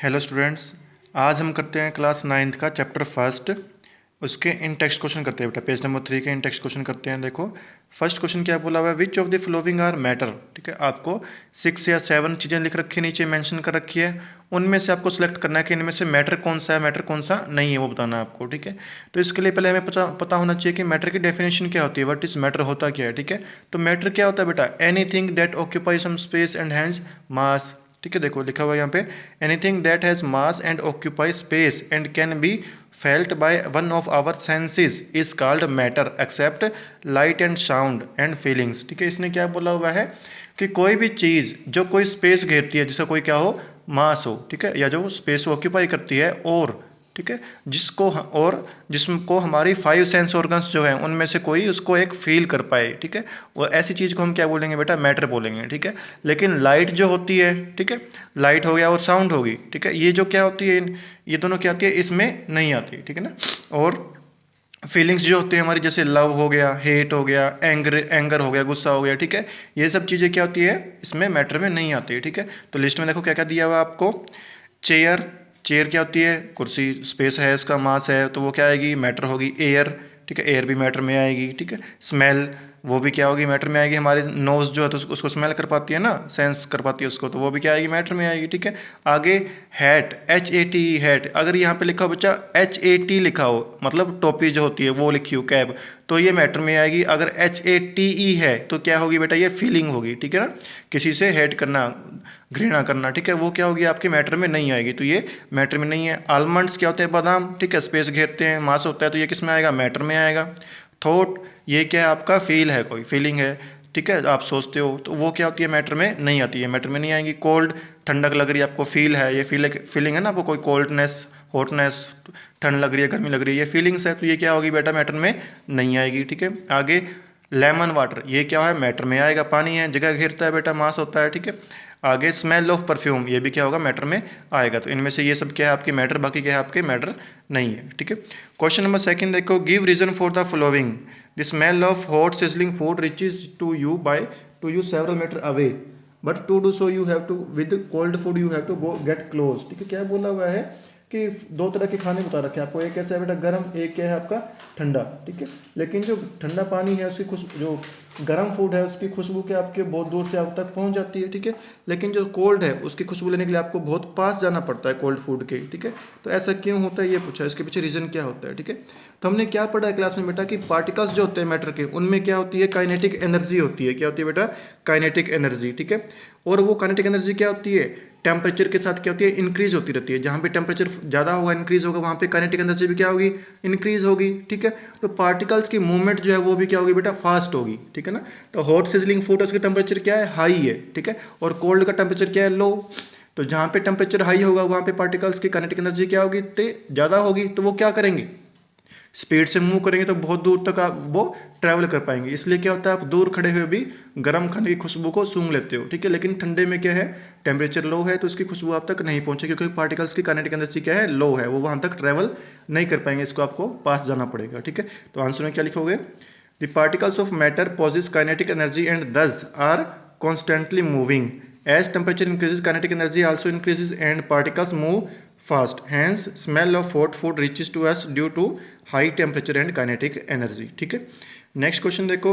Hello students, आज हम करते हैं क्लास 9th का चैप्टर फर्स्ट। उसके इन टेक्स्ट क्वेश्चन करते हैं बेटा। पेज नंबर 3 के इन टेक्स्ट क्वेश्चन करते हैं। देखो फर्स्ट क्वेश्चन क्या बोला हुआ है, which of the following are matter. ठीक है, आपको 6 या 7 चीज़ें लिख रखी है, नीचे मेंशन कर रखी है। उनमें से आपको सेलेक्ट करना है कि इनमें से मैटर कौन सा है, मैटर कौन सा नहीं है, वो बताना है आपको। ठीक है, तो इसके लिए पहले हमें पता होना चाहिए कि मैटर की डेफिनेशन क्या होती है, व्हाट इज मैटर होता क्या है। ठीक है, तो मैटर क्या होता है बेटा, anything that occupy some space and has mass. ठीक है, देखो लिखा हुआ है यहाँ पे, anything that has mass and occupy space and can be felt by one of our senses is called matter except light and sound and feelings. ठीक है, इसने क्या बोला हुआ है कि कोई भी चीज़ जो कोई स्पेस घेरती है, जैसे कोई क्या हो, मास हो, ठीक है, या जो स्पेस ऑक्यूपाई करती है, और ठीक है, जिसको हमारी 5 सेंस ऑर्गन्स जो है उनमें से कोई उसको एक फील कर पाए। ठीक है, वो ऐसी चीज़ को हम क्या बोलेंगे बेटा, मैटर बोलेंगे। ठीक है, लेकिन लाइट जो होती है, ठीक है, लाइट हो गया और साउंड होगी, ठीक है, ये जो क्या होती है, ये दोनों क्या होती है, इसमें नहीं आती। ठीक है ना, और फीलिंग्स जो होती है हमारी, जैसे लव हो गया, हेट हो गया, एंगर हो गया, गुस्सा हो गया, ठीक है, ये सब चीज़ें क्या होती है, इसमें मैटर में नहीं आती है। ठीक है, तो लिस्ट में देखो क्या क्या दिया हुआ आपको। चेयर, चेयर क्या होती है, कुर्सी, स्पेस है, इसका मास है, तो वो क्या आएगी, मैटर होगी। एयर, ठीक है, एयर भी मैटर में आएगी। ठीक है, स्मेल, वो भी क्या होगी, मैटर में आएगी। हमारे नोज जो है तो उसको स्मेल कर पाती है ना, सेंस कर पाती है उसको, तो वो भी क्या आएगी, मैटर में आएगी। ठीक है, आगे हैट, HAT, हैट, अगर यहाँ पे लिखा हो बच्चा HAT लिखा हो, मतलब टोपी जो होती है वो लिखी हो, कैब, तो ये मैटर में आएगी। अगर HATE है तो क्या होगी बेटा, ये फीलिंग होगी। ठीक है ना, किसी से हेट करना, घृणा करना, ठीक है, वो क्या होगी, आपके मैटर में नहीं आएगी, तो ये मैटर में नहीं है। आलमंड्स क्या होते हैं, बादाम, ठीक है, स्पेस घेरते हैं, मास होता है, तो ये किस में आएगा, मैटर में आएगा। थॉट, ये क्या है, आपका फील है, कोई फीलिंग है, ठीक है, आप सोचते हो, तो वो क्या होती है, मैटर में नहीं आती है, मैटर में नहीं आएगी। कोल्ड, ठंडक लग रही है आपको, फील है, ये फीलिंग है ना आपको, कोई कोल्डनेस, हॉटनेस, ठंड लग रही है, गर्मी लग रही है, ये फीलिंग्स है, तो ये क्या होगी बेटा, मैटर में नहीं आएगी। ठीक है, आगे लेमन वाटर, ये क्या है, मैटर में आएगा, पानी है, जगह घेरता है बेटा, मास होता है। ठीक है, आगे स्मेल ऑफ परफ्यूम, ये भी क्या होगा, मैटर में आएगा। तो इनमें से ये सब क्या है आपके मैटर, बाकी क्या है आपके मैटर नहीं है। ठीक है, क्वेश्चन नंबर सेकंड देखो, give reason for the following, the smell of hot sizzling food reaches to you several metres away, but to do so you have to, with cold food you have to go get close. ठीक है, क्या बोला हुआ है कि दो तरह के खाने बता रखे हैं आपको, एक कैसा है बेटा, गर्म, एक क्या है आपका, ठंडा। ठीक है, लेकिन जो ठंडा पानी है उसकी खुशबू, जो गर्म फूड है उसकी खुशबू क्या आपके बहुत दूर से आप तक पहुंच जाती है। ठीक है, लेकिन जो कोल्ड है उसकी खुशबू लेने के लिए आपको बहुत पास जाना पड़ता है कोल्ड फूड के। ठीक है, तो ऐसा क्यों होता है ये पूछा, इसके पीछे रीजन क्या होता है। ठीक है, तो हमने क्या पढ़ा है क्लास में बेटा कि पार्टिकल्स जो होते हैं मैटर के, उनमें क्या होती है, काइनेटिक एनर्जी होती है। क्या होती है बेटा, काइनेटिक एनर्जी। ठीक है, और वो काइनेटिक एनर्जी क्या होती है, टेम्परेचर के साथ क्या होती है, इंक्रीज होती रहती है। जहाँ पे टेम्परेचर ज़्यादा होगा, इंक्रीज होगा, वहाँ पे काइनेटिक एनर्जी भी क्या होगी, इंक्रीज होगी। ठीक है, तो पार्टिकल्स की मूवमेंट जो है वो भी क्या होगी बेटा, फास्ट होगी। ठीक है ना, तो हॉट सिजलिंग फूड उसका टेम्परेचर क्या है, हाई है। ठीक है, और कोल्ड का टेम्परेचर क्या है, लो। तो जहाँ पे टेम्परेचर हाई होगा वहाँ पे पार्टिकल्स की काइनेटिक एनर्जी क्या होगी, ज़्यादा होगी, तो वो क्या करेंगे, स्पीड से मूव करेंगे, तो बहुत दूर तक आप वो ट्रैवल कर पाएंगे। इसलिए क्या होता है, आप दूर खड़े हुए भी गर्म खाने की खुशबू को सूंघ लेते हो। ठीक है, लेकिन ठंडे में क्या है, टेम्परेचर लो है तो उसकी खुशबू आप तक नहीं पहुंचे, क्योंकि पार्टिकल्स की काइनेटिक एनर्जी क्या है, लो है, वो वहां तक ट्रैवल नहीं कर पाएंगे, इसको आपको पास जाना पड़ेगा। ठीक है, तो आंसर में क्या लिखोगे, the particles of matter possess kinetic energy and thus are constantly moving, as temperature increases kinetic energy also increases and particles move fast, hence smell of hot food reaches to us due to high temperature and kinetic energy। ठीक है, next question देखो,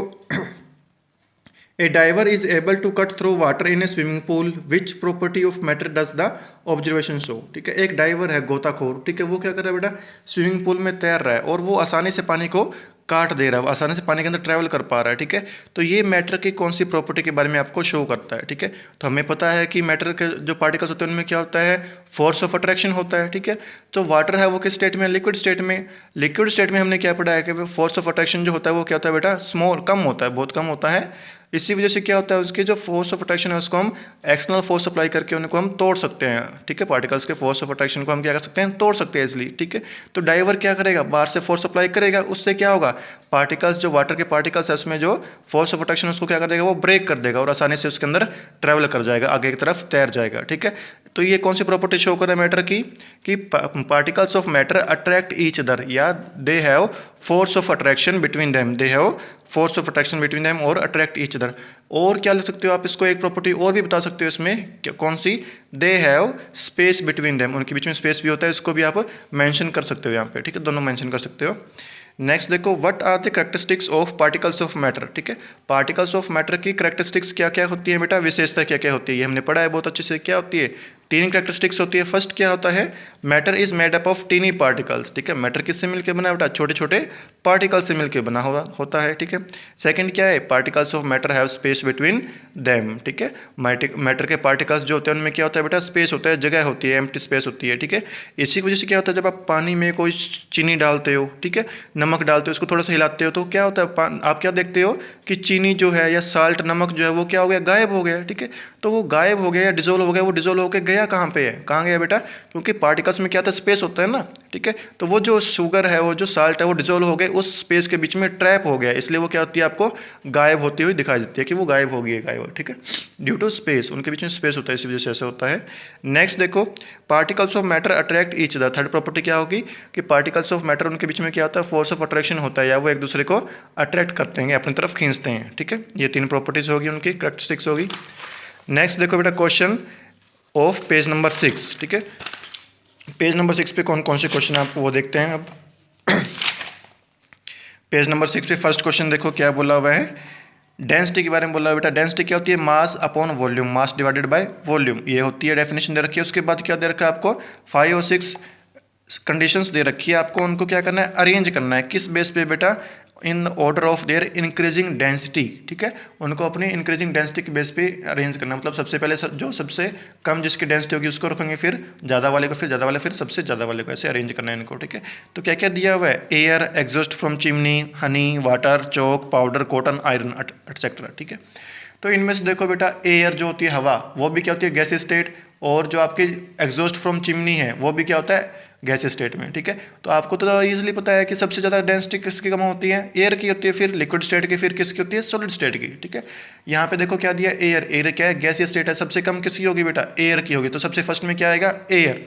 a diver is able to cut through water in a swimming pool, which property of matter does the observation show. ठीक है, एक driver है, गोताखोर, ठीक है, वो क्या कर रहा है बेटा, स्विमिंग पूल में तैर रहा है और वो आसानी से पानी को काट दे रहा है, आसानी से पानी के अंदर ट्रैवल कर पा रहा है। ठीक है, तो ये मैटर की कौन सी प्रॉपर्टी के बारे में आपको शो करता है। ठीक है, तो हमें पता है कि मैटर के जो पार्टिकल्स होते हैं उनमें क्या होता है, फोर्स ऑफ अट्रैक्शन होता है। ठीक है, तो वाटर है वो किस स्टेट में, लिक्विड स्टेट में। लिक्विड स्टेट में हमने क्या पढ़ा है कि फोर्स ऑफ अट्रैक्शन जो होता है वो क्या होता है बेटा, स्मॉल, कम होता है, बहुत कम होता है। इसी वजह से क्या होता है, उसके जो फोर्स ऑफ अट्रैक्शन है उसको हम एक्सटर्नल फोर्स अप्लाई करके उनको हम तोड़ सकते हैं। ठीक है, पार्टिकल्स के फोर्स ऑफ अट्रैक्शन को हम क्या कर सकते हैं, तोड़ सकते हैं इजली। ठीक है, तो डाइवर क्या करेगा, बाहर से फोर्स अप्लाई करेगा, उससे क्या होगा, पार्टिकल्स जो वाटर के पार्टिकल्स है उसमें जो फोर्स ऑफ अट्रैक्शन उसको क्या कर देगा, वो ब्रेक कर देगा और आसानी से उसके अंदर ट्रैवल कर जाएगा, आगे की तरफ तैर जाएगा। ठीक है, तो ये कौन सी प्रॉपर्टी शो कर रहा है मैटर की, कि particles of matter attract each other, या they have force of attraction between them, they have force of attraction between them और अट्रैक्ट ईच अदर। और क्या लिख सकते हो आप इसको, एक प्रॉपर्टी और भी बता सकते हो इसमें, कौन सी, they have space between them, उनके बीच में स्पेस भी होता है, इसको भी आप मेंशन कर सकते हो यहाँ पे, ठीक है, दोनों मेंशन कर सकते हो। नेक्स्ट देखो, what are the characteristics of particles of matter, ठीक है, पार्टिकल्स ऑफ मैटर की करेक्टरिस्टिक्स क्या क्या होती है बेटा, विशेषता क्या क्या होती है, ये हमने पढ़ा है बहुत अच्छे से। क्या होती है, तीन करेक्टरिस्टिक्स होती है। फर्स्ट क्या होता है, matter is made up of tiny particles, ठीक है, मैटर किससे मिलकर बना है बेटा, छोटे छोटे पार्टिकल्स से मिलकर बना हुआ होता है, ठीक है। सेकंड क्या है, particles of matter have space between them, ठीक है, मैटर के पार्टिकल्स जो होते हैं उनमें क्या होता है बेटा, स्पेस होता है, जगह होती है, एम्प्टी स्पेस होती है, ठीक है। इसी की वजह से क्या होता है, जब आप पानी में कोई चीनी डालते हो, ठीक है, नमक डालते हो, इसको थोड़ा सा हिलाते हो, तो क्या होता है, आप क्या देखते हो कि चीनी जो है या साल्ट, नमक जो है वो क्या हो गया, गायब हो गया, ठीक है। तो वो गायब हो गया या डिजोल्व हो गया, वो डिजोल्व होकर गया कहाँ पे है, कहाँ गया बेटा, क्योंकि पार्टिकल्स में क्या था, स्पेस होता है ना, ठीक है। तो वो जो शुगर है, वो जो साल्ट है, वो डिजोल्व हो गए, उस स्पेस के बीच में ट्रैप हो गया, इसलिए वो क्या होती है, आपको गायब होती हुई दिखाई देती है कि वो गायब हो गई है, गायब, ठीक है, ड्यू टू स्पेस, उनके बीच में स्पेस होता है, इसी वजह से ऐसा होता है। नेक्स्ट देखो, particles of matter attract each other, third property क्या होगी कि पार्टिकल्स ऑफ मैटर, उनके बीच में क्या होता है, फोर्स ऑफ अट्रैक्शन होता है, या वो एक दूसरे को अट्रैक्ट करते हैं, अपनी तरफ खींचते हैं, ठीक है। ये तीन प्रॉपर्टीज होगी, उनकी करेक्टरिस्टिक्स होगी। नेक्स्ट देखो बेटा, क्वेश्चन ऑफ पेज नंबर 6, ठीक है, पेज नंबर 6 पे कौन कौन से क्वेश्चन आपको वो देखते हैं अब। पेज नंबर 6 पे फर्स्ट क्वेश्चन देखो क्या बोला हुआ है, डेंसिटी के बारे में बोला हुआ बेटा। डेंसिटी क्या होती है, mass upon volume, mass divided by volume, ये होती है, डेफिनेशन दे रखी है। उसके बाद क्या दे रखा है आपको, 5 और 6 कंडीशंस दे रखी है, आपको उनको क्या करना है, अरेंज करना है, किस बेस पे बेटा, in order of their increasing density, ठीक है, उनको अपनी इंक्रीजिंग डेंसिटी के बेस पे अरेंज करना, मतलब सबसे पहले जो सबसे कम जिसकी डेंसिटी होगी उसको रखेंगे, फिर ज़्यादा वाले को, फिर ज़्यादा वाले, फिर सबसे ज़्यादा वाले को, ऐसे अरेंज करना है इनको, ठीक है। तो क्या क्या दिया हुआ है, air, exhaust from chimney, Honey, water, Chowk, powder, cotton, iron etcetera, ठीक है। तो इनमें से देखो बेटा, एयर जो होती है हवा, वो भी क्या होती है, गैस स्टेट, और जो आपकी एग्जॉस्ट फ्रॉम चिमनी है वो भी क्या होता है, गैस स्टेट में, ठीक है। तो आपको तो ईजिली पता है कि सबसे ज़्यादा डेंसिटी किसकी कम होती है, एयर की होती है, फिर लिक्विड स्टेट की, फिर किसकी होती है, सॉलिड स्टेट की, ठीक है। यहाँ पे देखो क्या दिया, एयर, एयर क्या है, गैसीय स्टेट है, सबसे कम किसकी होगी बेटा, एयर की होगी, तो सबसे फर्स्ट में क्या आएगा, एयर।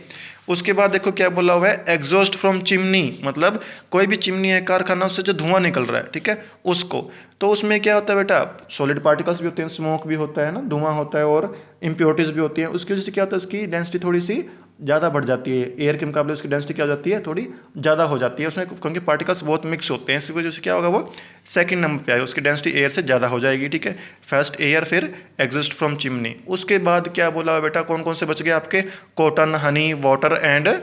उसके बाद देखो क्या बोला हुआ है, एग्जॉस्ट फ्रॉम चिमनी, मतलब कोई भी चिमनी है, कारखाना, उससे जो धुआं निकल रहा है, ठीक है, उसको। तो उसमें क्या होता है बेटा, सॉलिड पार्टिकल्स भी होते हैं, स्मोक भी होता है ना, धुआं होता है, और इम्प्योरिटीज भी होती हैं, उसकी वजह से क्या होता है, उसकी डेंसिटी थोड़ी सी ज़्यादा बढ़ जाती है, एयर के मुकाबले उसकी डेंसिटी क्या हो जाती है, थोड़ी ज़्यादा हो जाती है उसमें, क्योंकि पार्टिकल्स बहुत मिक्स होते हैं, इसी वजह से क्या होगा, वो सेकंड नंबर पे आएगा, उसकी डेंसिटी एयर से ज़्यादा हो जाएगी, ठीक है। फर्स्ट एयर, फिर एग्जिस्ट फ्रॉम चिमनी। उसके बाद क्या बोला हुआ बेटा, कौन कौन से बच गए आपके, cotton, Honey, water and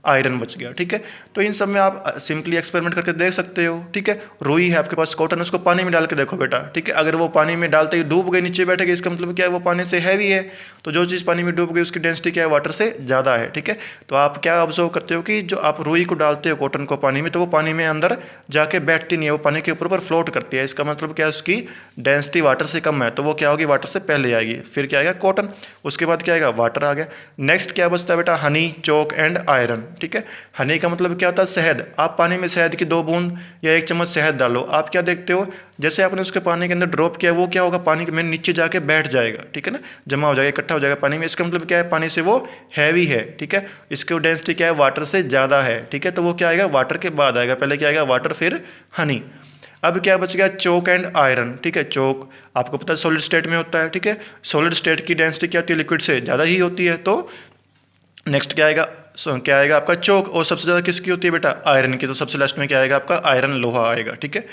iron बच गया, ठीक है। तो इन सब में आप सिंपली एक्सपेरिमेंट करके देख सकते हो, ठीक है। रुई है आपके पास, कॉटन, उसको पानी में डाल के देखो बेटा, ठीक है, अगर वो पानी में डालते ही डूब गई, नीचे बैठेगी, इसका मतलब क्या है, वो पानी से हैवी है, तो जो चीज़ पानी में डूब गई उसकी डेंसिटी क्या है, वाटर से ज़्यादा है, ठीक है। तो आप क्या ऑब्जर्व करते हो कि जो आप रुई को डालते हो, कॉटन को पानी में, तो वो पानी में अंदर जाके बैठती नहीं है, वो पानी के ऊपर फ्लोट करती है, इसका मतलब क्या है, उसकी डेंसिटी वाटर से कम है, तो वो क्या होगी, वाटर से पहले आएगी, फिर क्या आएगा, कॉटन, उसके बाद क्या आएगा, वाटर आ गया। नेक्स्ट क्या बचता है बेटा, हनी, चौक एंड आयरन, ठीक है। हनी का मतलब क्या होता है, शहद, आप पानी में शहद की 2 बूंद या 1 चम्मच शहद डालो, आप क्या देखते हो, जैसे आपने उसके पानी के अंदर ड्रॉप किया, वो क्या होगा, पानी में नीचे जाके बैठ जाएगा, ठीक है ना, जमा हो जाएगा, इकट्ठा हो जाएगा पानी में, इसका मतलब क्या है, पानी से वो हैवी है, ठीक है, इसकी डेंसिटी क्या है, वाटर से ज़्यादा है, ठीक है। तो वो क्या आएगा, वाटर के बाद आएगा, पहले क्या आएगा, वाटर, फिर हनी। अब क्या बच गया, चौक एंड आयरन, ठीक है। चौक आपको पता है सॉलिड स्टेट में होता है, ठीक है, सॉलिड स्टेट की डेंसिटी क्या होती है, लिक्विड से ज़्यादा ही होती है। तो नेक्स्ट क्या आएगा, क्या आएगा आपका, चौक, और सबसे ज़्यादा किसकी होती है बेटा, आयरन की, तो सबसे लास्ट में क्या आएगा आपका, आयरन, लोहा आएगा, ठीक है।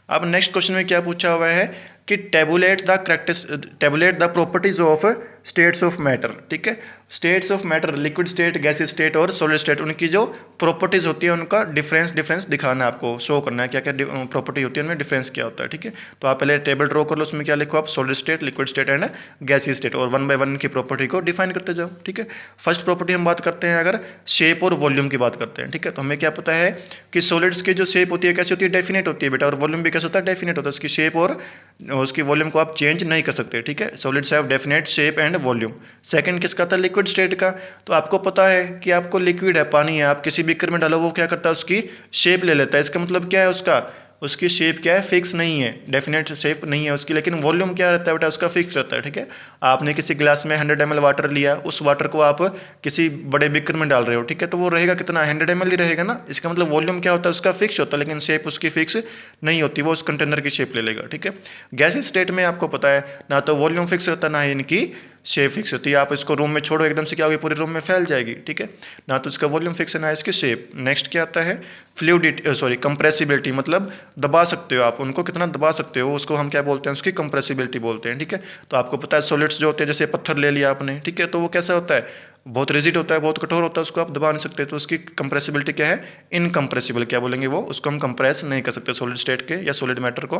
अब नेक्स्ट क्वेश्चन में क्या पूछा हुआ है कि tablet the properties of states of matter, ठीक है। States of matter, liquid state, gas state और सॉलिड स्टेट, उनकी जो प्रॉपर्टीज होती है उनका डिफरेंस दिखाना है आपको, शो करना है क्या क्या प्रॉपर्टी होती है, उनमें डिफरेंस क्या होता है, ठीक है। तो आप पहले टेबल ड्रॉ कर लो, उसमें क्या लिखो आप, solid state, liquid state and gas state, और 1 बाय 1 की प्रॉपर्टी को डिफाइन करते जाओ, ठीक है। फर्स्ट प्रॉपर्टी हम बात करते हैं, अगर शेप और वॉल्यूम की बात करते हैं, ठीक है। तो हमें क्या पता है कि सॉलिड्स की जो शेप होती है कैसी होती है, डेफिनेट होती है बेटा, और वॉल्यूम भी कैसे होता है, डेफिनेट होता है, उसकी शेप और उसकी वॉल्यूम को आप चेंज नहीं कर सकते, ठीक है। Solids have definite shape and volume. Second किसका था, लिक्विड स्टेट का। तो आपको पता है कि आपको लिक्विड है, पानी है, आप किसी बीकर में डालो, वो क्या करता है, उसकी शेप ले लेता है, इसका मतलब क्या है, उसका उसकी शेप क्या है, फिक्स नहीं है, डेफिनेट शेप नहीं है उसकी, लेकिन वॉल्यूम क्या रहता है बेटा, उसका फिक्स रहता है। ठीक है, आपने किसी ग्लास में 100 ml वाटर लिया, उस वाटर को आप किसी बड़े बीकर में डाल रहे हो, ठीक है, तो वो रहेगा कितना, 100 ml ही रहेगा ना। इसका मतलब वॉल्यूम क्या होता है, उसका फिक्स होता है, लेकिन शेप उसकी फिक्स नहीं होती, वो उस कंटेनर की शेप ले लेगा। ठीक है, गैस स्टेट में आपको पता है ना तो वॉल्यूम फिक्स रहता है, ना ही इनकी शेप फिक्स होती है। आप इसको रूम में छोड़ो एकदम से क्या होगी, पूरे रूम में फैल जाएगी। ठीक है, ना तो इसका वॉल्यूम फिक्स है ना इसकी शेप। नेक्स्ट क्या आता है, फ्लूइडिटी, कंप्रेसिबिलिटी, मतलब दबा सकते हो आप उनको, कितना दबा सकते हो उसको हम क्या बोलते हैं, उसकी कंप्रेसिबिलिटी बोलते हैं। ठीक है, तो आपको पता है सॉलिड्स जो होते हैं, जैसे पत्थर ले लिया आपने, ठीक है, तो वो कैसा होता है, बहुत रिजिड होता है, बहुत कठोर होता है, उसको आप दबा नहीं सकते, तो उसकी कंप्रेसिबिलिटी क्या है, इनकम्प्रेसिबल क्या बोलेंगे, वो उसको हम कंप्रेस नहीं कर सकते सॉलिड स्टेट के या सॉलिड मैटर को।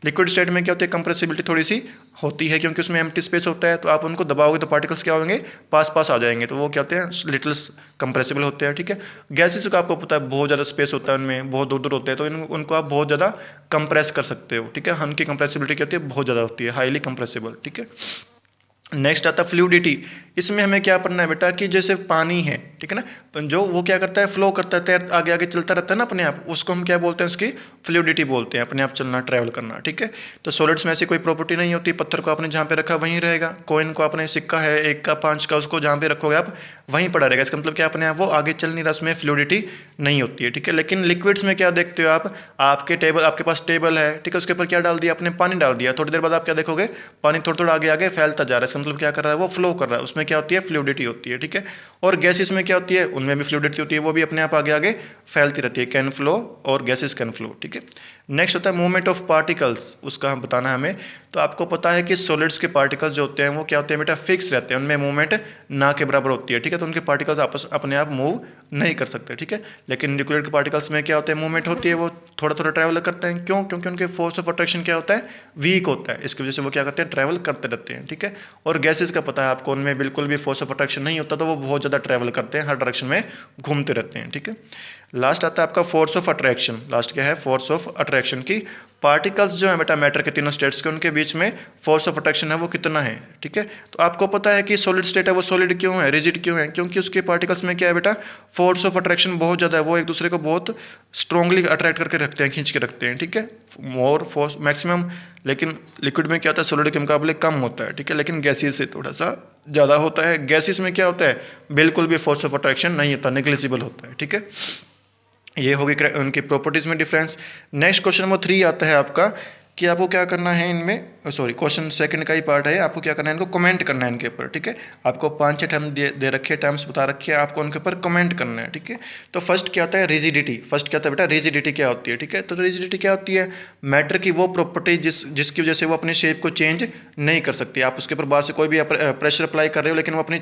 लिक्विड स्टेट में क्या होती है, कंप्रेसिबिलिटी थोड़ी सी होती है, क्योंकि उसमें एम्प्टी स्पेस होता है, तो आप उनको दबाओगे तो पार्टिकल्स क्या होंगे, पास पास आ जाएंगे, तो वो क्या होते हैं, लिटिल कंप्रेसिबल होते हैं। ठीक है, गैसेस का आपको पता है बहुत ज़्यादा स्पेस होता है उनमें, बहुत दूर दूर होते हैं, तो उनको आप बहुत ज़्यादा कंप्रेस कर सकते हो। ठीक है, उनकी कंप्रेसिबिलिटी क्या होती है, बहुत ज़्यादा होती है, हाईली कंप्रेसिबल। ठीक है, नेक्स्ट आता है फ्लूइडिटी। इसमें हमें क्या पढ़ना है बेटा, कि जैसे पानी है, ठीक है ना, जो वो क्या करता है, फ्लो करता है, तैर आगे आगे चलता रहता है ना अपने आप, उसको हम क्या बोलते हैं, उसकी फ्लूइडिटी बोलते हैं, अपने आप चलना, ट्रैवल करना। ठीक है, तो सॉलिड्स में ऐसी कोई प्रॉपर्टी नहीं होती, पत्थर को आपने जहाँ पे रखा वहीं रहेगा, कॉइन को आपने, सिक्का है 1 का 5 का, उसको जहाँ पे रखोगे आप वहीं पड़ा रहेगा। इसका मतलब क्या, अपने आप वो आगे चल नहीं रहा, उसमें फ्लूइडिटी नहीं होती है। ठीक है, लेकिन लिक्विड्स में क्या देखते हो आप, आपके पास टेबल है, ठीक है, उसके ऊपर क्या डाल दिया आपने, पानी डाल दिया, थोड़ी देर बाद आप क्या देखोगे, पानी थोड़ा थोड़ा आगे आगे फैलता जा रहा है, इसका मतलब क्या कर रहा है, वो फ्लो कर रहा है, उसमें क्या होती है, फ्लूइडिटी होती है। ठीक है, और गैसेस में क्या होती है, उनमें भी फ्लूइडिटी होती है, वो भी अपने आप आगे आगे फैलती रहती है, कैन फ्लो और गैसेस कैन फ्लो। ठीक है, नेक्स्ट होता है मूवमेंट ऑफ पार्टिकल्स, उसका हम बताना है हमें। तो आपको पता है कि सॉलिड्स के पार्टिकल्स जो होते हैं वो क्या होते हैं बेटा, फिक्स रहते हैं, उनमें मूवमेंट ना के बराबर होती है। ठीक है, तो उनके पार्टिकल्स आपस अपने आप मूव नहीं कर सकते। ठीक है, लेकिन लिक्विड के पार्टिकल्स में क्या होता है, मूवमेंट होती है, वो थोड़ा थोड़ा ट्रैवल करते हैं। क्यों, क्योंकि उनके फोर्स ऑफ अट्रैक्शन क्या होता है, वीक होता है, इसकी वजह से वो क्या करते हैं, ट्रैवल करते रहते हैं। ठीक है, और गैसेस का पता है आपको, उनमें बिल्कुल भी फोर्स ऑफ अट्रैक्शन नहीं होता, तो वो बहुत ज़्यादा ट्रैवल करते हैं, हर डायरेक्शन में घूमते रहते हैं। ठीक है, लास्ट आता है आपका फोर्स ऑफ अट्रैक्शन। लास्ट क्या है, फोर्स ऑफ अट्रैक्शन की पार्टिकल्स जो है बेटा मैटर के तीनों स्टेट्स के, उनके बीच में फोर्स ऑफ अट्रैक्शन है वो कितना है। ठीक है, तो आपको पता है कि सॉलिड स्टेट है वो सॉलिड क्यों है, रिजिड क्यों है, क्योंकि उसके पार्टिकल्स में क्या है बेटा, फोर्स ऑफ अट्रैक्शन बहुत ज़्यादा है, वो एक दूसरे को बहुत स्ट्रॉन्गली अट्रैक्ट करके रखते हैं, खींच के रखते हैं। ठीक है, मोर फोर्स मैक्सिमम, लेकिन लिक्विड में क्या होता है, सॉलिड के मुकाबले कम होता है। ठीक है, लेकिन गैसेस से थोड़ा सा ज़्यादा होता है। गैसेस में क्या होता है, बिल्कुल भी फोर्स ऑफ अट्रैक्शन नहीं होता, नेग्लिजिबल होता है। ठीक है, ये होगी उनकी प्रॉपर्टीज़ में डिफरेंस। नेक्स्ट क्वेश्चन नंबर 3 आता है आपका, कि आपको क्या करना है इनमें, सॉरी क्वेश्चन सेकंड का ही पार्ट है, आपको क्या करना है, इनको कमेंट करना है इनके ऊपर। ठीक है, आपको 5-6 टर्म दे रखे, टर्म्स बता रखे हैं, आपको उनके ऊपर कमेंट करना है। ठीक है, तो फर्स्ट क्या आता है, रिजिडिटी। फर्स्ट क्या आता है बेटा, रिजिडिटी क्या होती है। ठीक है, तो रिजिडिटी क्या होती है, मैटर की वो प्रॉपर्टी जिसकी वजह से वो अपनी शेप को चेंज नहीं कर सकती। आप उसके ऊपर बाहर से कोई भी प्रेशर अप्लाई कर रहे हो, लेकिन वो अपनी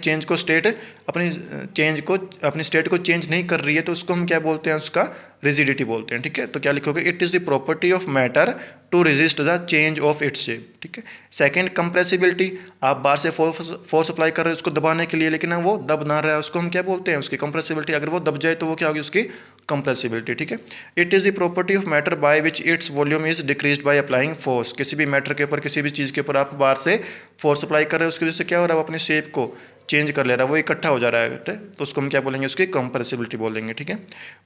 स्टेट को चेंज नहीं कर रही है, तो उसको हम क्या बोलते हैं, उसका रिजिडिटी बोलते हैं। ठीक है, तो क्या लिखोगे, it is the property of matter to resist the change of its shape. ठीक है, सेकंड कंप्रेसिबिलिटी, आप बाहर से फोर्स अप्लाई कर रहे हो उसको दबाने के लिए, लेकिन वो दब ना रहा है, उसको हम क्या बोलते हैं, उसकी कंप्रेसिबिलिटी। अगर वो दब जाए तो वो क्या होगी, उसकी कंप्रेसिबिलिटी। ठीक है, it is the property of matter by which its volume is decreased by applying force. किसी भी मैटर के ऊपर, किसी भी चीज़ के ऊपर आप बाहर से फोर्स अप्लाई कर रहे हो, उसकी वजह से क्या हो रहा है, वो अपनी शेप को चेंज कर ले रहा है, वो इकट्ठा हो जा रहा है, तो उसको हम क्या बोलेंगे, उसकी कंप्रेसिबिलिटी बोलेंगे। ठीक है,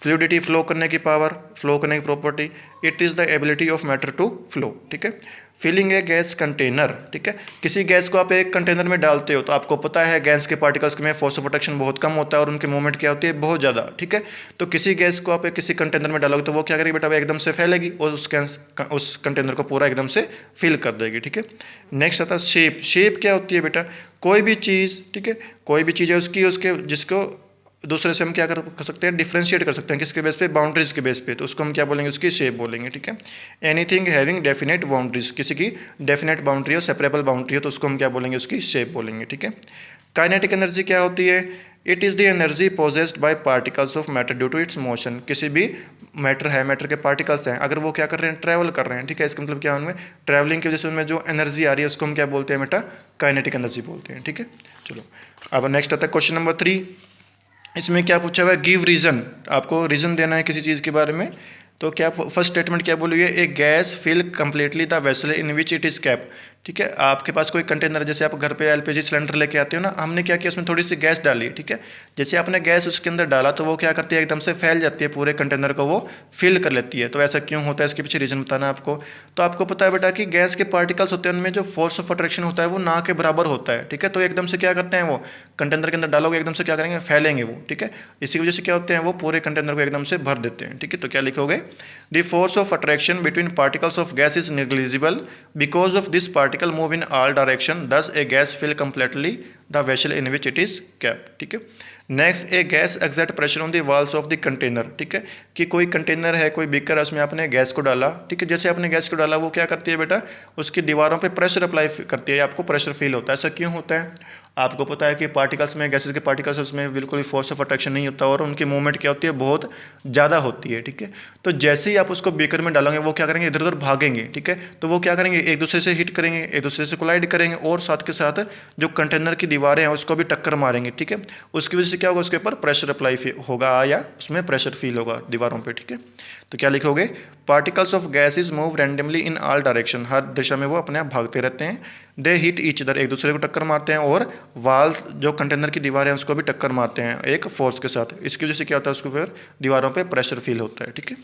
फ्लूइडिटी, फ्लो करने की पावर, फ्लो करने की property, it is the ability of matter to flow. ठीक है, फिलिंग ए गैस कंटेनर। ठीक है, किसी गैस को आप एक कंटेनर में डालते हो, तो आपको पता है गैस के पार्टिकल्स में फोर्स ऑफ अट्रैक्शन बहुत कम होता है और उनकी मूवमेंट क्या होती है, बहुत ज़्यादा। ठीक है, तो किसी गैस को आप किसी कंटेनर में डालोगे तो वो क्या करेगी बेटा, वो एकदम से फैलेगी और उस कंटेनर को पूरा एकदम से फिल कर देगी। ठीक है, नेक्स्ट आता है शेप। शेप क्या होती है बेटा, कोई भी चीज़, ठीक है, कोई भी चीज़ है उसके जिसको दूसरे से हम क्या कर सकते हैं, डिफ्रेंशिएट कर सकते हैं, किसके बेस पे, बाउंड्रीज के बेस पे, तो उसको हम क्या बोलेंगे, उसकी शेप बोलेंगे। ठीक है, एनीथिंग हैविंग डेफिनेट बाउंड्रीज, किसी की डेफिनेट बाउंड्री हो, सेपरेबल बाउंड्री हो, तो उसको हम क्या बोलेंगे, उसकी शेप बोलेंगे। ठीक है, काइनेटिक एनर्जी क्या होती है, it is the energy possessed by particles of matter due to its motion. किसी भी मैटर है, मैटर के पार्टिकल्स हैं, अगर वो क्या कर रहे हैं, ट्रैवल कर रहे हैं। ठीक है, इसका मतलब क्या, उनमें ट्रैवलिंग की वजह से उनमें जो एनर्जी आ रही है उसको हम क्या बोलते हैं बेटा, काइनेटिक एनर्जी बोलते हैं। ठीक है, चलो अब नेक्स्ट आता है क्वेश्चन नंबर 3। इसमें क्या पूछा हुआ है, गिव रीज़न। आपको रीज़न देना है किसी चीज़ के बारे में। तो क्या फर्स्ट स्टेटमेंट क्या बोली है, a gas fill completely the vessel in which it is kept. ठीक है। आपके पास कोई कंटेनर, जैसे आप घर पे एलपीजी सिलेंडर लेके आते हो ना, हमने क्या किया, उसमें थोड़ी सी गैस डाली, ठीक है। जैसे आपने गैस उसके अंदर डाला तो वो क्या करती है, एकदम से फैल जाती है, पूरे कंटेनर को वो फिल कर लेती है। तो ऐसा क्यों होता है, इसके पीछे रीजन बताना आपको। तो आपको पता है बेटा कि गैस के पार्टिकल्स होते हैं, उनमें जो फोर्स ऑफ अट्रैक्शन होता है वो ना के बराबर होता है, ठीक है। तो एकदम से क्या करते हैं, वो कंटेनर के अंदर डालोगे एकदम से क्या करेंगे, फैलेंगे वो, ठीक है। इसी वजह से क्या होते हैं, वो पूरे कंटेनर को एकदम से भर देते हैं, ठीक है। तो क्या लिखोगे, the force of attraction between particles of gas is negligible because of this particle move in all direction, thus a gas fill completely the vessel in which it is kept, ठीक है। Next, a gas exert pressure on the walls of the container, ठीक है। कि कोई container है, कोई beaker है, उसमें आपने गैस को डाला, ठीक है। जैसे आपने गैस को डाला वो क्या करती है बेटा, उसकी दीवारों पे प्रेशर अप्लाई करती है, आपको प्रेशर फील होता है। ऐसा क्यों होता है, आपको पता है कि पार्टिकल्स में, गैसेस के पार्टिकल्स, उसमें बिल्कुल भी फोर्स ऑफ अट्रैक्शन नहीं होता और उनकी मूवमेंट क्या होती है, बहुत ज़्यादा होती है, ठीक है। तो जैसे ही आप उसको बीकर में डालोगे वो क्या करेंगे, इधर उधर भागेंगे, ठीक है। तो वो क्या करेंगे, एक दूसरे से हिट करेंगे, एक दूसरे से कोलाइड करेंगे और साथ के साथ जो कंटेनर की दीवारें हैं उसको भी टक्कर मारेंगे, ठीक है। उसकी वजह से क्या होगा, उसके ऊपर प्रेशर अप्लाई होगा या उसमें प्रेशर फील होगा दीवारों पर, ठीक है। तो क्या लिखोगे, particles of gases move randomly in all direction, हर दिशा में वो अपने आप भागते रहते हैं। दे हिट ईच अदर, एक दूसरे को टक्कर मारते हैं और वाल्स, जो कंटेनर की दीवारें हैं उसको भी टक्कर मारते हैं एक फोर्स के साथ। इसकी वजह से क्या होता है, उसके ऊपर दीवारों पे प्रेशर फील होता है, ठीक है।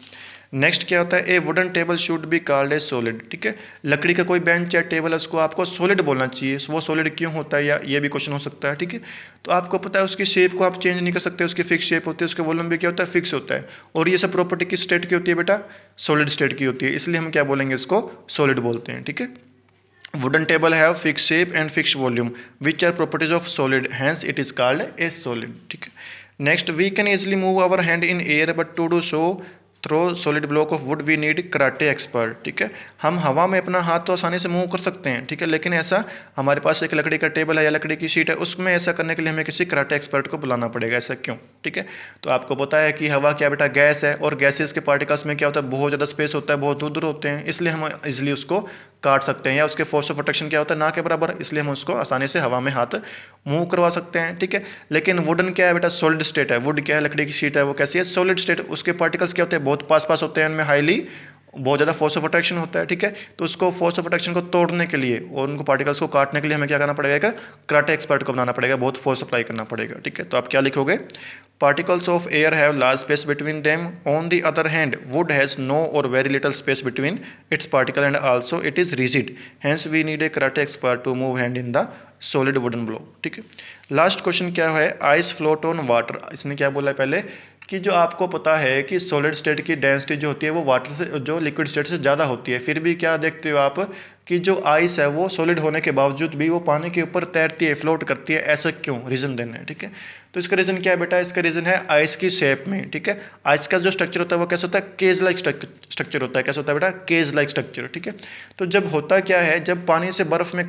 नेक्स्ट क्या होता है, ए wooden table should be called a solid, ठीक है। लकड़ी का कोई बेंच या टेबल है उसको आपको सॉलिड बोलना चाहिए। वो सॉलिड क्यों होता है, या ये भी क्वेश्चन हो सकता है, ठीक है। तो आपको पता है उसकी शेप को आप चेंज नहीं कर सकते, उसकी फिक्स शेप होती है, उसका वॉल्यूम भी क्या होता है, फिक्स होता है। और ये सब प्रॉपर्टी किस स्टेट की होती है बेटा, सॉलिड स्टेट की होती है, इसलिए हम क्या बोलेंगे, इसको सॉलिड बोलते हैं, ठीक है। Wooden table have fixed shape and fixed volume, which are properties of solid. Hence, it is called a solid. ठीक है। Next, we can easily move our hand in air, but to do so throw solid block of wood we need karate expert, ठीक है। हम हवा में अपना हाथ तो आसानी से मूव कर सकते हैं, ठीक है, लेकिन ऐसा हमारे पास एक लकड़ी का टेबल है या लकड़ी की शीट है, उसमें ऐसा करने के लिए हमें किसी कराटे एक्सपर्ट को बुलाना पड़ेगा। ऐसा क्यों, ठीक है। तो आपको पता है कि हवा क्या बेटा, गैस है, और गैसेस के पार्टिकल्स में क्या होता है, बहुत ज़्यादा स्पेस होता है, बहुत दूर दूर होते हैं, इसलिए हम इजिली उसको काट सकते हैं। या उसके फोर्स ऑफ अट्रैक्शन क्या होता है, ना के बराबर, इसलिए हम उसको आसानी से हवा में हाथ मूव करवा सकते हैं, ठीक है। लेकिन वुडन क्या है बेटा, सॉलिड स्टेट है। वुड क्या है, लकड़ी की शीट है, वो कैसी है, सॉलिड स्टेट। उसके पार्टिकल्स क्या होते हैं, बहुत पास पास होते हैं, उनमें हाईली बहुत ज़्यादा फोर्स ऑफ अट्रैक्शन होता है, ठीक है। तो उसको फोर्स ऑफ अट्रैक्शन को तोड़ने के लिए और उनको पार्टिकल्स को काटने के लिए हमें क्या करना पड़ेगा, कराटे एक्सपर्ट को बनाना पड़ेगा, बहुत फोर्स अप्लाई करना पड़ेगा, ठीक है। तो आप क्या लिखोगे, particles of air have large space between them, on the other hand wood has no or very little space between its particle and also it is rigid, hence we need a karate expert to move hand in the solid wooden block, ठीक है। Last question क्या है, ice float on water. इसने क्या बोला है पहले, कि जो आपको पता है कि सॉलिड स्टेट की डेंसिटी जो होती है वो वाटर से, जो लिक्विड स्टेट से ज़्यादा होती है, फिर भी क्या देखते हो आप कि जो आइस है वो सॉलिड होने के बावजूद भी वो पानी के ऊपर तैरती है, फ्लोट करती है। ऐसा क्यों, रीज़न देना है, ठीक है। तो इसका रीज़न क्या है बेटा, इसका रीज़न है आइस की शेप में, ठीक है। आइस का जो स्ट्रक्चर होता है वो कैसा होता है, केज लाइक स्ट्रक्चर होता है। कैसा होता है बेटा, केज लाइक स्ट्रक्चर, ठीक है। तो जब होता क्या है, जब पानी से बर्फ़ में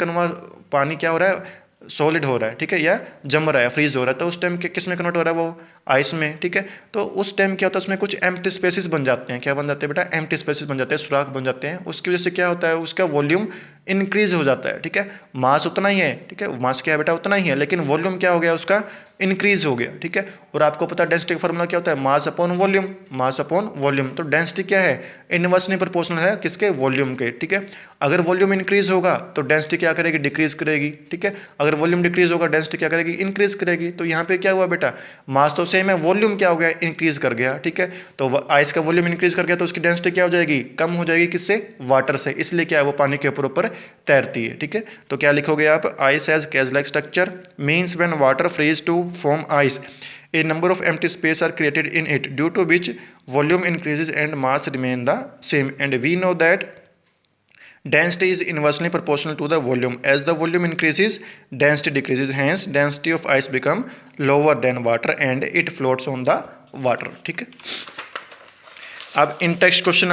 पानी क्या हो रहा है, सॉलिड हो रहा है, ठीक है, या जम रहा है, फ्रीज हो रहा है, तो उस टाइम किस में कन्वर्ट हो रहा है, वो आइस में, ठीक है। तो उस टाइम क्या होता है, उसमें कुछ एम्प्टी स्पेसेस बन जाते हैं। क्या बन जाते हैं बेटा, एम्प्टी स्पेसेस बन जाते हैं, सुराख बन जाते हैं। उसकी वजह से क्या होता है, उसका वॉल्यूम इंक्रीज हो जाता है, ठीक है। मास उतना ही है, ठीक है, मास क्या है बेटा, उतना ही है, लेकिन वॉल्यूम क्या हो गया, उसका इंक्रीज हो गया, ठीक है। और आपको पता है डेंसिटी का फॉर्मूला क्या होता है, mass upon volume, mass upon volume. तो डेंसिटी क्या है, इनवर्सली प्रोपोर्शनल है किसके, वॉल्यूम के, ठीक है। अगर वॉल्यूम इंक्रीज होगा तो डेंसिटी क्या करेगी, डिक्रीज करेगी, ठीक है। अगर वॉल्यूम डिक्रीज होगा डेंसिटी क्या करेगी, इंक्रीज करेगी। तो यहाँ पे क्या हुआ बेटा, मास तो सेम है, वॉल्यूम क्या हो गया, इंक्रीज कर गया, ठीक है। तो आइस का वॉल्यूम इंक्रीज कर गया तो उसकी डेंसिटी क्या हो जाएगी, कम हो जाएगी, किससे, वाटर से। इसलिए क्या है, वो पानी के ऊपर तैरती है, ठीक है। तो क्या लिखोगे आप, ice has cage like structure means when water freeze to form ice a number of empty space are created in it due to which volume increases and mass remain the same, and we know that density is inversely proportional to the volume. As the volume increases density decreases, hence density of ice become lower than water and it floats on the water, ठीक है। अब इन text question